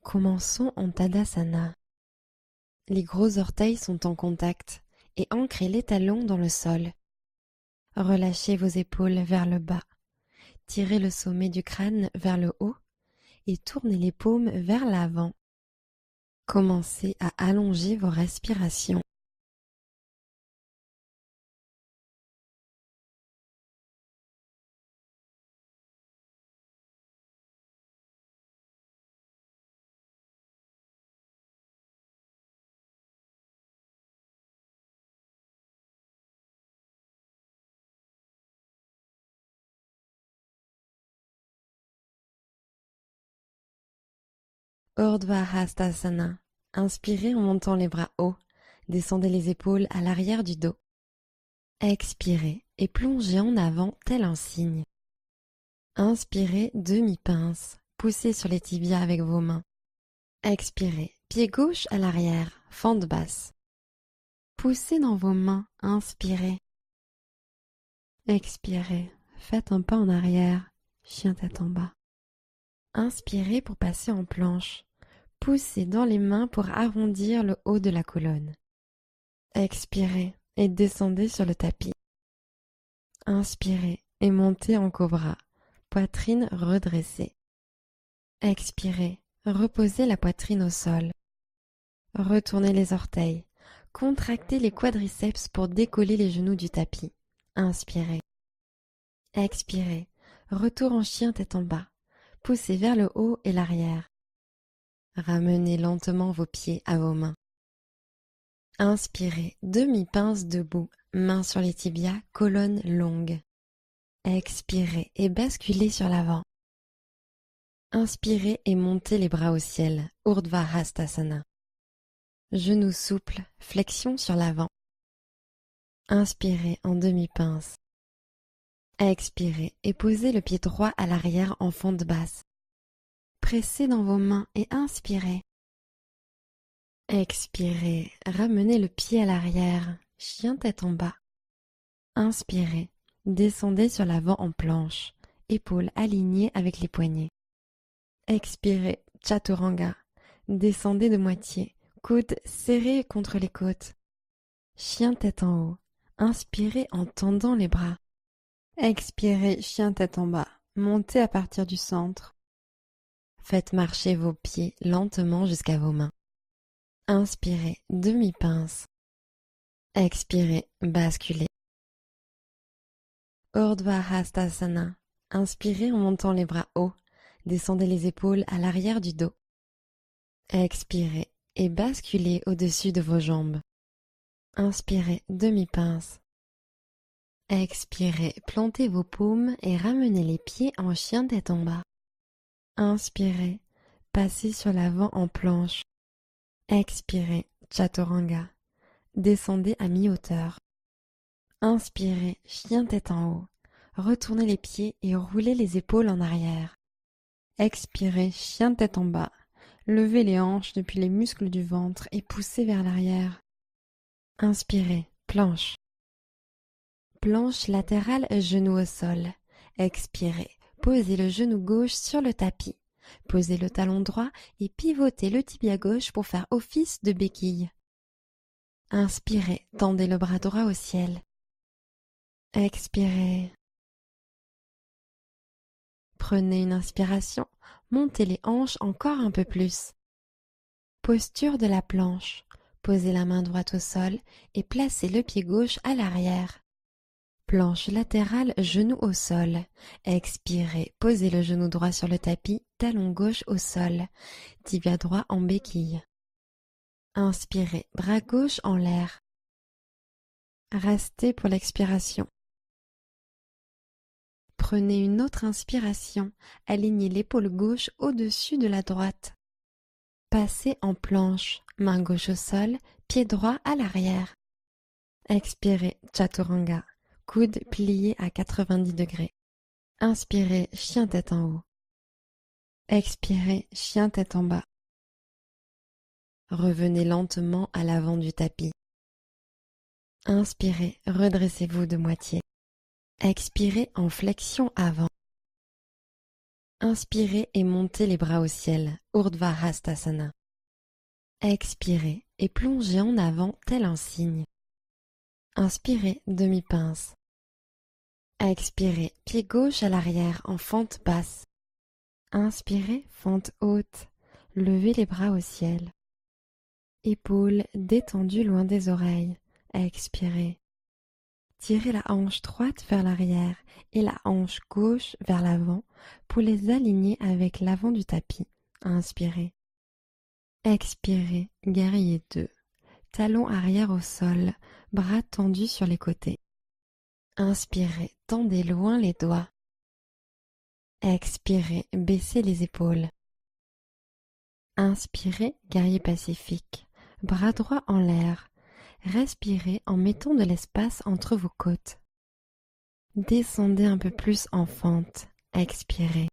Commençons en Tadasana. Les gros orteils sont en contact et ancrez les talons dans le sol. Relâchez vos épaules vers le bas. Tirez le sommet du crâne vers le haut et tournez les paumes vers l'avant. Commencez à allonger vos respirations. Urdhva Hastasana. Inspirez en montant les bras hauts. Descendez les épaules à l'arrière du dos. Expirez et plongez en avant tel un cygne. Inspirez demi-pince. Poussez sur les tibias avec vos mains. Expirez, pied gauche à l'arrière, fente basse. Poussez dans vos mains, inspirez. Expirez, faites un pas en arrière, chien tête en bas. Inspirez pour passer en planche. Poussez dans les mains pour arrondir le haut de la colonne. Expirez et descendez sur le tapis. Inspirez et montez en cobra, poitrine redressée. Expirez, reposez la poitrine au sol. Retournez les orteils. Contractez les quadriceps pour décoller les genoux du tapis. Inspirez. Expirez. Retour en chien tête en bas. Poussez vers le haut et l'arrière. Ramenez lentement vos pieds à vos mains. Inspirez. Demi-pince debout. Mains sur les tibias, colonne longue. Expirez et basculez sur l'avant. Inspirez et montez les bras au ciel. Urdhva Hastasana. Genoux souples, flexion sur l'avant. Inspirez en demi-pince. Expirez et posez le pied droit à l'arrière en fente basse. Pressez dans vos mains et inspirez. Expirez, ramenez le pied à l'arrière, chien tête en bas. Inspirez, descendez sur l'avant en planche, épaules alignées avec les poignets. Expirez, chaturanga, descendez de moitié. Coudes serrés contre les côtes. Chien tête en haut. Inspirez en tendant les bras. Expirez, chien tête en bas. Montez à partir du centre. Faites marcher vos pieds lentement jusqu'à vos mains. Inspirez, demi-pince. Expirez, basculez. Urdhva Hastasana. Inspirez en montant les bras hauts. Descendez les épaules à l'arrière du dos. Expirez et basculez au-dessus de vos jambes. Inspirez, demi-pince. Expirez, plantez vos paumes et ramenez les pieds en chien tête en bas. Inspirez, passez sur l'avant en planche. Expirez, chaturanga. Descendez à mi-hauteur. Inspirez, chien tête en haut. Retournez les pieds et roulez les épaules en arrière. Expirez, chien tête en bas. Levez les hanches depuis les muscles du ventre et poussez vers l'arrière. Inspirez, planche. Planche latérale, genou au sol. Expirez, posez le genou gauche sur le tapis. Posez le talon droit et pivotez le tibia gauche pour faire office de béquille. Inspirez, tendez le bras droit au ciel. Expirez. Prenez une inspiration, montez les hanches encore un peu plus. Posture de la planche. Posez la main droite au sol et placez le pied gauche à l'arrière. Planche latérale, genou au sol. Expirez, posez le genou droit sur le tapis, talon gauche au sol, tibia droit en béquille. Inspirez, bras gauche en l'air. Restez pour l'expiration. Prenez une autre inspiration, alignez l'épaule gauche au-dessus de la droite. Passez en planche, main gauche au sol, pied droit à l'arrière. Expirez, chaturanga, coude plié à 90 degrés. Inspirez, chien tête en haut. Expirez, chien tête en bas. Revenez lentement à l'avant du tapis. Inspirez, redressez-vous de moitié. Expirez en flexion avant. Inspirez et montez les bras au ciel, Urdhva Hastasana. Expirez et plongez en avant tel un cygne. Inspirez, demi-pince. Expirez, pied gauche à l'arrière en fente basse. Inspirez, fente haute. Levez les bras au ciel. Épaules détendues loin des oreilles. Expirez. Tirez la hanche droite vers l'arrière et la hanche gauche vers l'avant pour les aligner avec l'avant du tapis. Inspirez. Expirez, guerrier 2. Talons arrière au sol, bras tendus sur les côtés. Inspirez, tendez loin les doigts. Expirez, baissez les épaules. Inspirez, guerrier pacifique, bras droit en l'air. Respirez en mettant de l'espace entre vos côtes. Descendez un peu plus en fente. Expirez.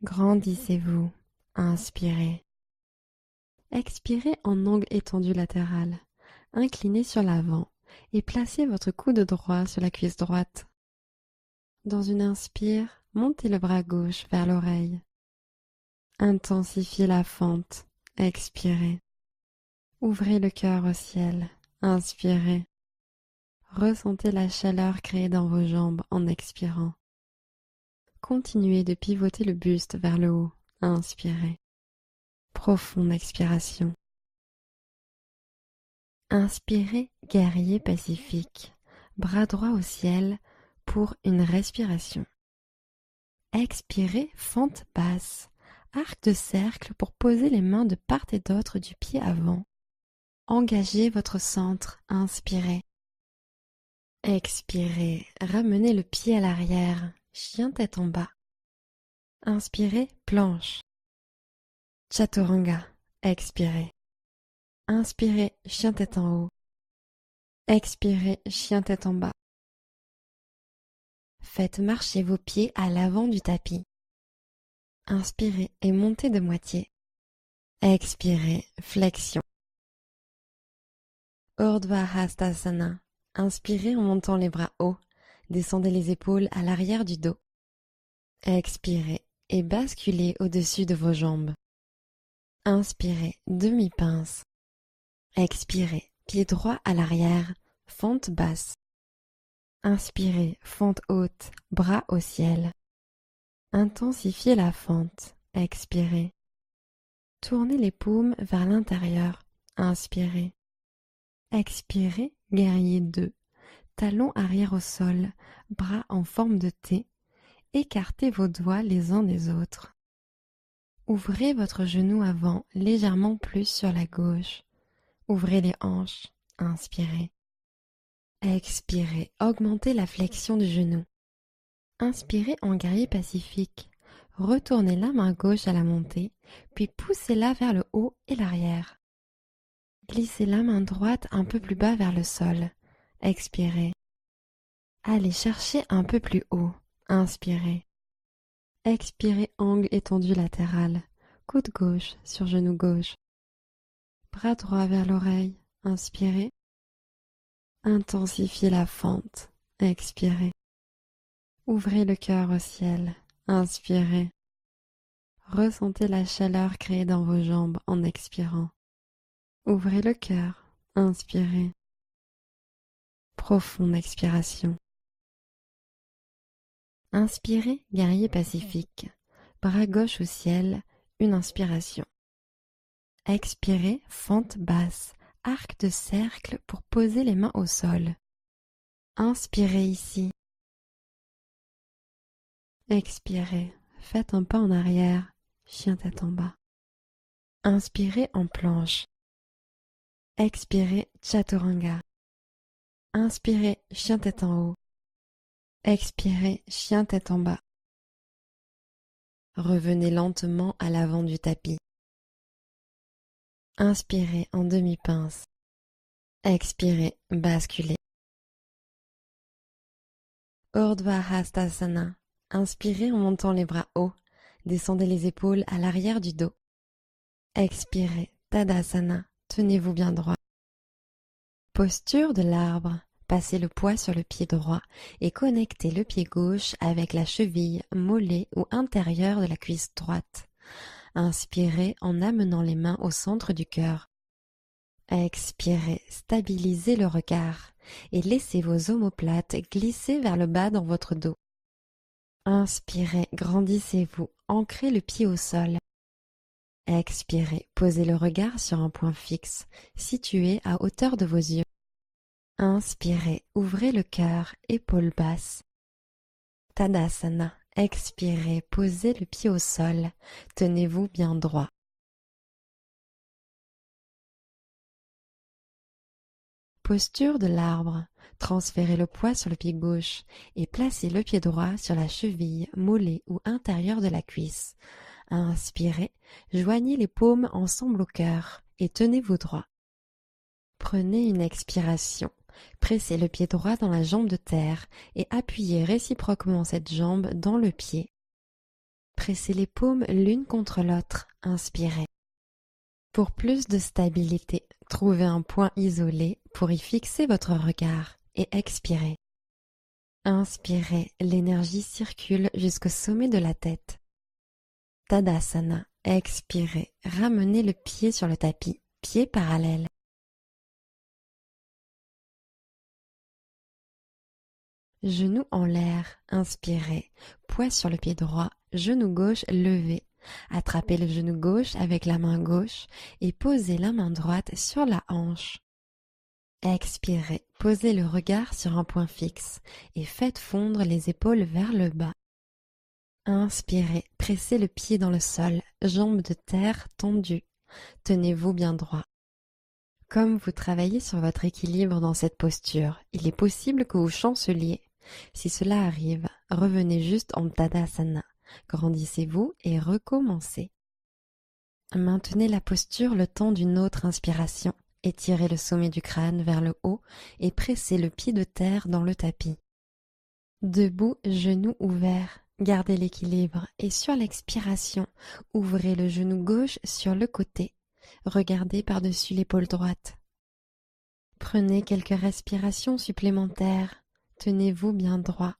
Grandissez-vous. Inspirez. Expirez en angle étendu latéral. Inclinez sur l'avant et placez votre coude droit sur la cuisse droite. Dans une inspire, montez le bras gauche vers l'oreille. Intensifiez la fente. Expirez. Ouvrez le cœur au ciel. Inspirez. Ressentez la chaleur créée dans vos jambes en expirant. Continuez de pivoter le buste vers le haut. Inspirez. Profonde expiration. Inspirez, guerrier pacifique, bras droit au ciel pour une respiration. Expirez, fente basse, arc de cercle pour poser les mains de part et d'autre du pied avant. Engagez votre centre, inspirez. Expirez, ramenez le pied à l'arrière, chien tête en bas. Inspirez, planche. Chaturanga, expirez. Inspirez, chien tête en haut. Expirez, chien tête en bas. Faites marcher vos pieds à l'avant du tapis. Inspirez et montez de moitié. Expirez, flexion. Urdhva Hastasana. Inspirez en montant les bras hauts. Descendez les épaules à l'arrière du dos. Expirez et basculez au-dessus de vos jambes. Inspirez, demi-pince. Expirez, pied droit à l'arrière, fente basse. Inspirez, fente haute, bras au ciel. Intensifiez la fente. Expirez. Tournez les paumes vers l'intérieur. Inspirez. Expirez, guerrier 2. Talons arrière au sol, bras en forme de T. Écartez vos doigts les uns des autres. Ouvrez votre genou avant légèrement plus sur la gauche. Ouvrez les hanches. Inspirez. Expirez, augmentez la flexion du genou. Inspirez en guerrier pacifique. Retournez la main gauche à la montée, puis poussez-la vers le haut et l'arrière. Glissez la main droite un peu plus bas vers le sol. Expirez. Allez chercher un peu plus haut. Inspirez. Expirez, angle étendu latéral. Coude gauche sur genou gauche. Bras droit vers l'oreille. Inspirez. Intensifiez la fente. Expirez. Ouvrez le cœur au ciel. Inspirez. Ressentez la chaleur créée dans vos jambes en expirant. Ouvrez le cœur. Inspirez. Profonde expiration. Inspirez, guerrier pacifique. Bras gauche au ciel, une inspiration. Expirez, fente basse, arc de cercle pour poser les mains au sol. Inspirez ici. Expirez, faites un pas en arrière, chien tête en bas. Inspirez en planche. Expirez, chaturanga. Inspirez, chien tête en haut. Expirez, chien tête en bas. Revenez lentement à l'avant du tapis. Inspirez en demi-pince. Expirez, basculez. Urdhva Hastasana. Inspirez en montant les bras hauts. Descendez les épaules à l'arrière du dos. Expirez, Tadasana. Tenez-vous bien droit. Posture de l'arbre. passez le poids sur le pied droit et connectez le pied gauche avec la cheville, mollet ou intérieur de la cuisse droite. Inspirez en amenant les mains au centre du cœur. Expirez, stabilisez le regard et laissez vos omoplates glisser vers le bas dans votre dos. Inspirez, grandissez-vous, ancrez le pied au sol. Expirez, posez le regard sur un point fixe, situé à hauteur de vos yeux. Inspirez, ouvrez le cœur, épaules basses. Tadasana, expirez, posez le pied au sol, tenez-vous bien droit. Posture de l'arbre, transférez le poids sur le pied gauche et placez le pied droit sur la cheville, mollet ou intérieur de la cuisse. Inspirez, joignez les paumes ensemble au cœur et tenez-vous droit. Prenez une expiration, pressez le pied droit dans la jambe de terre et appuyez réciproquement cette jambe dans le pied. Pressez les paumes l'une contre l'autre, inspirez. Pour plus de stabilité, trouvez un point isolé pour y fixer votre regard et expirez. Inspirez, l'énergie circule jusqu'au sommet de la tête. Tadasana, expirez, ramenez le pied sur le tapis, pied parallèle. Genoux en l'air, inspirez, poids sur le pied droit, genou gauche levé. Attrapez le genou gauche avec la main gauche et posez la main droite sur la hanche. Expirez, posez le regard sur un point fixe et faites fondre les épaules vers le bas. Inspirez, pressez le pied dans le sol, jambes de terre tendues. Tenez-vous bien droit. Comme vous travaillez sur votre équilibre dans cette posture, il est possible que vous chanceliez. Si cela arrive, revenez juste en Tadasana. Grandissez-vous et recommencez. Maintenez la posture le temps d'une autre inspiration. Étirez le sommet du crâne vers le haut et pressez le pied de terre dans le tapis. Debout, genoux ouverts, gardez l'équilibre et sur l'expiration, ouvrez le genou gauche sur le côté. Regardez par-dessus l'épaule droite. Prenez quelques respirations supplémentaires. Tenez-vous bien droit.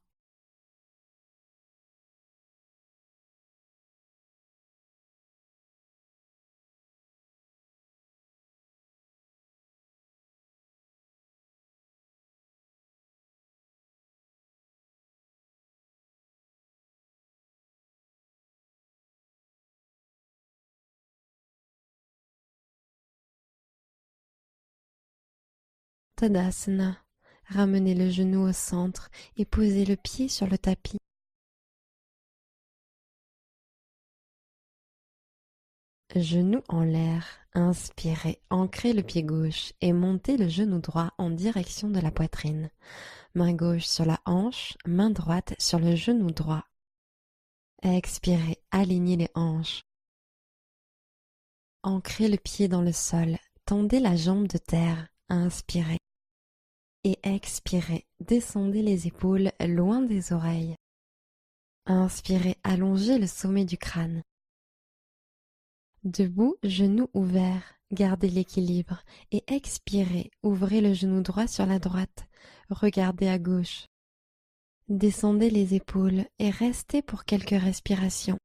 Tadasana. Ramenez le genou au centre et posez le pied sur le tapis. Genoux en l'air, inspirez, ancrez le pied gauche et montez le genou droit en direction de la poitrine. Main gauche sur la hanche, main droite sur le genou droit. Expirez, alignez les hanches. Ancrez le pied dans le sol, tendez la jambe de terre, inspirez. Et expirez, descendez les épaules loin des oreilles. Inspirez, allongez le sommet du crâne. Debout, genoux ouverts, gardez l'équilibre et expirez, ouvrez le genou droit sur la droite, regardez à gauche. Descendez les épaules et restez pour quelques respirations.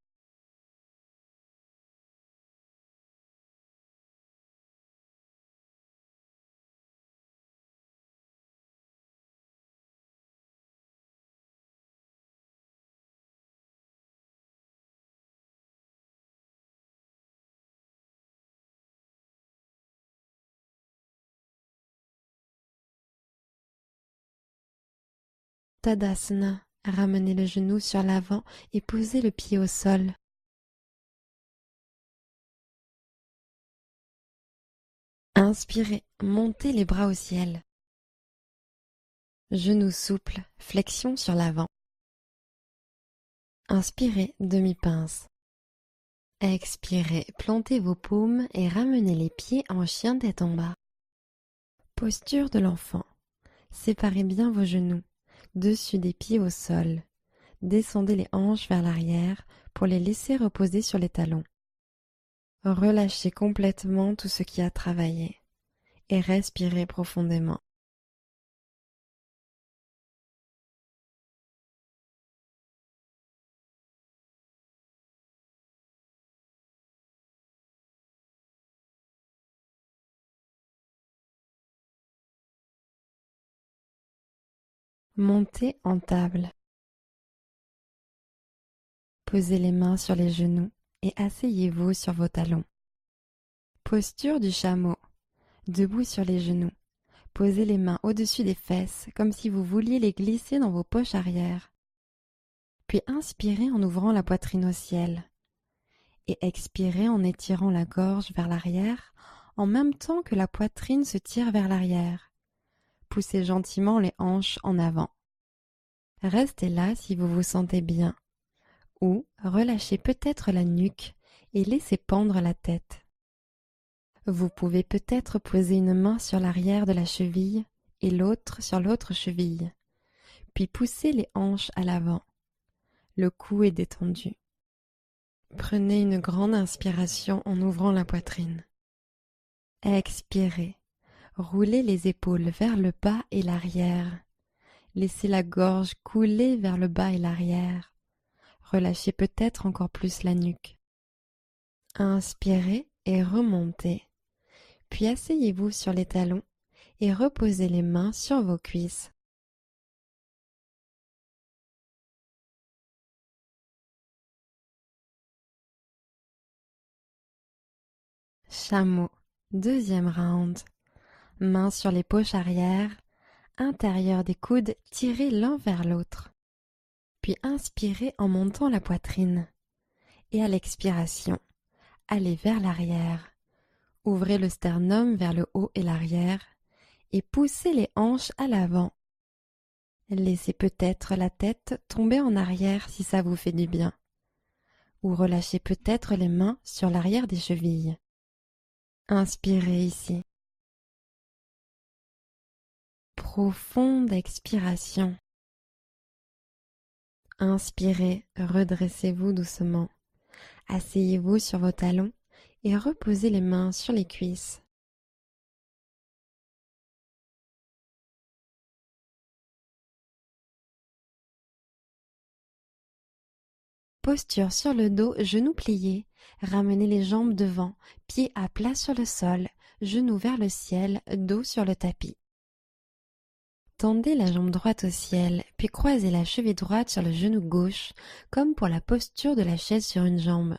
Tadasana, ramenez le genou sur l'avant et posez le pied au sol. Inspirez, montez les bras au ciel. Genoux souples, flexion sur l'avant. Inspirez, demi-pince. Expirez, plantez vos paumes et ramenez les pieds en chien tête en bas. Posture de l'enfant. Séparez bien vos genoux, dessus des pieds au sol. Descendez les hanches vers l'arrière pour les laisser reposer sur les talons. Relâchez complètement tout ce qui a travaillé et respirez profondément. Montez en table. Posez les mains sur les genoux et asseyez-vous sur vos talons. Posture du chameau. Debout sur les genoux. Posez les mains au-dessus des fesses comme si vous vouliez les glisser dans vos poches arrière. Puis inspirez en ouvrant la poitrine au ciel. Et expirez en étirant la gorge vers l'arrière en même temps que la poitrine se tire vers l'arrière. Poussez gentiment les hanches en avant. Restez là si vous vous sentez bien. Ou relâchez peut-être la nuque et laissez pendre la tête. Vous pouvez peut-être poser une main sur l'arrière de la cheville et l'autre sur l'autre cheville, puis pousser les hanches à l'avant. Le cou est détendu. Prenez une grande inspiration en ouvrant la poitrine. Expirez. Roulez les épaules vers le bas et l'arrière. Laissez la gorge couler vers le bas et l'arrière. Relâchez peut-être encore plus la nuque. Inspirez et remontez. Puis asseyez-vous sur les talons et reposez les mains sur vos cuisses. Chameau, deuxième round. Mains sur les poches arrière, intérieur des coudes tirés l'un vers l'autre. Puis inspirez en montant la poitrine. Et à l'expiration, allez vers l'arrière. Ouvrez le sternum vers le haut et l'arrière et poussez les hanches à l'avant. Laissez peut-être la tête tomber en arrière si ça vous fait du bien. Ou relâchez peut-être les mains sur l'arrière des chevilles. Inspirez ici. Profonde expiration. Inspirez, redressez-vous doucement. Asseyez-vous sur vos talons et reposez les mains sur les cuisses. Posture sur le dos, genoux pliés. Ramenez les jambes devant, pieds à plat sur le sol, genoux vers le ciel, dos sur le tapis. Tendez la jambe droite au ciel, puis croisez la cheville droite sur le genou gauche, comme pour la posture de la chaise sur une jambe.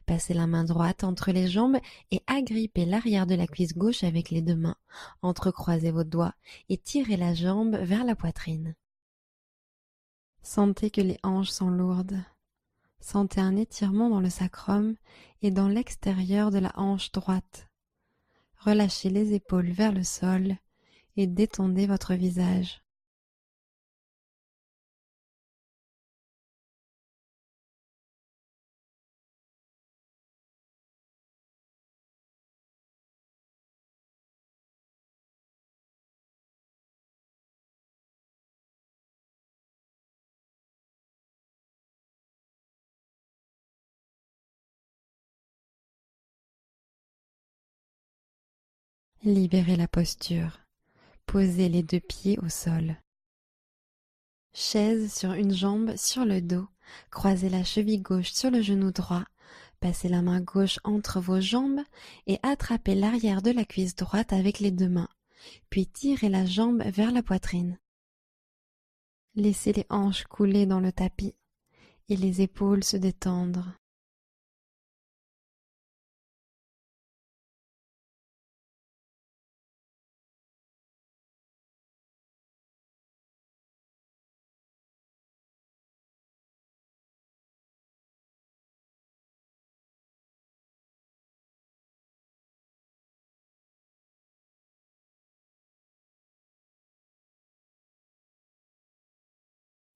Passez la main droite entre les jambes et agrippez l'arrière de la cuisse gauche avec les deux mains. Entrecroisez vos doigts et tirez la jambe vers la poitrine. Sentez que les hanches sont lourdes. Sentez un étirement dans le sacrum et dans l'extérieur de la hanche droite. Relâchez les épaules vers le sol et détendez votre visage. Libérez la posture. Posez les deux pieds au sol. Chaise sur une jambe sur le dos. Croisez la cheville gauche sur le genou droit. Passez la main gauche entre vos jambes et attrapez l'arrière de la cuisse droite avec les deux mains. Puis tirez la jambe vers la poitrine. Laissez les hanches couler dans le tapis et les épaules se détendre.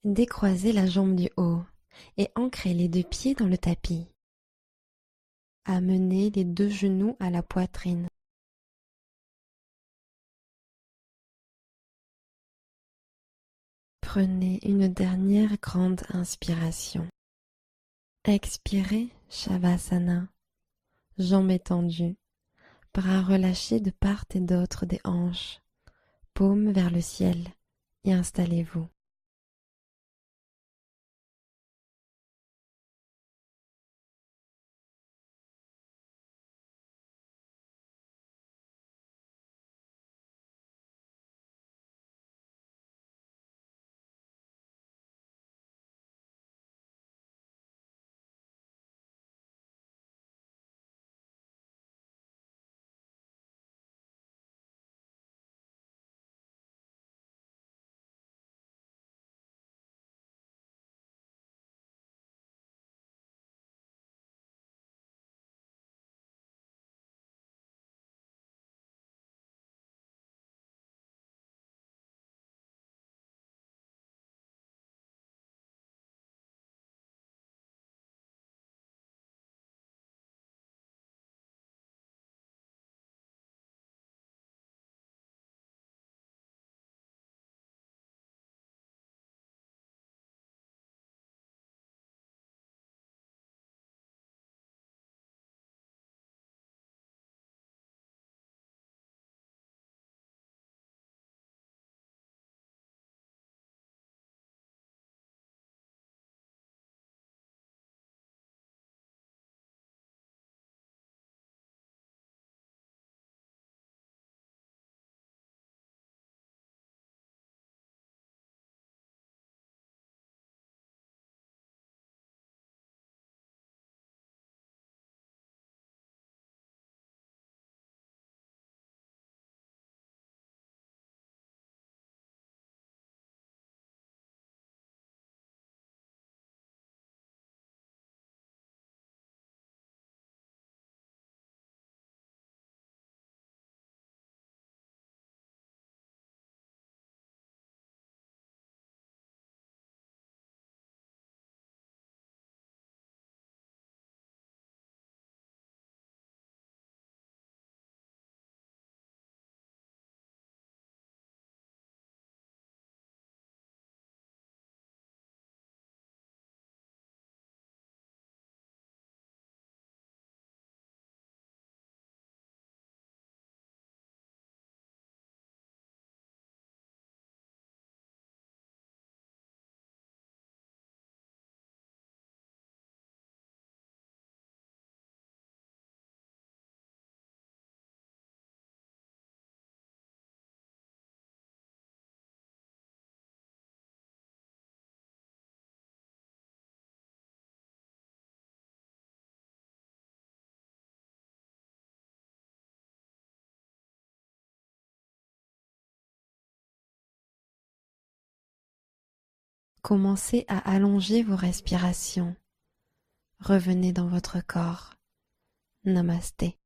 Décroisez la jambe du haut et ancrez les deux pieds dans le tapis. Amenez les deux genoux à la poitrine. Prenez une dernière grande inspiration. Expirez, Shavasana. Jambes étendues, bras relâchés de part et d'autre des hanches, paumes vers le ciel et installez-vous. Commencez à allonger vos respirations. Revenez dans votre corps. Namasté.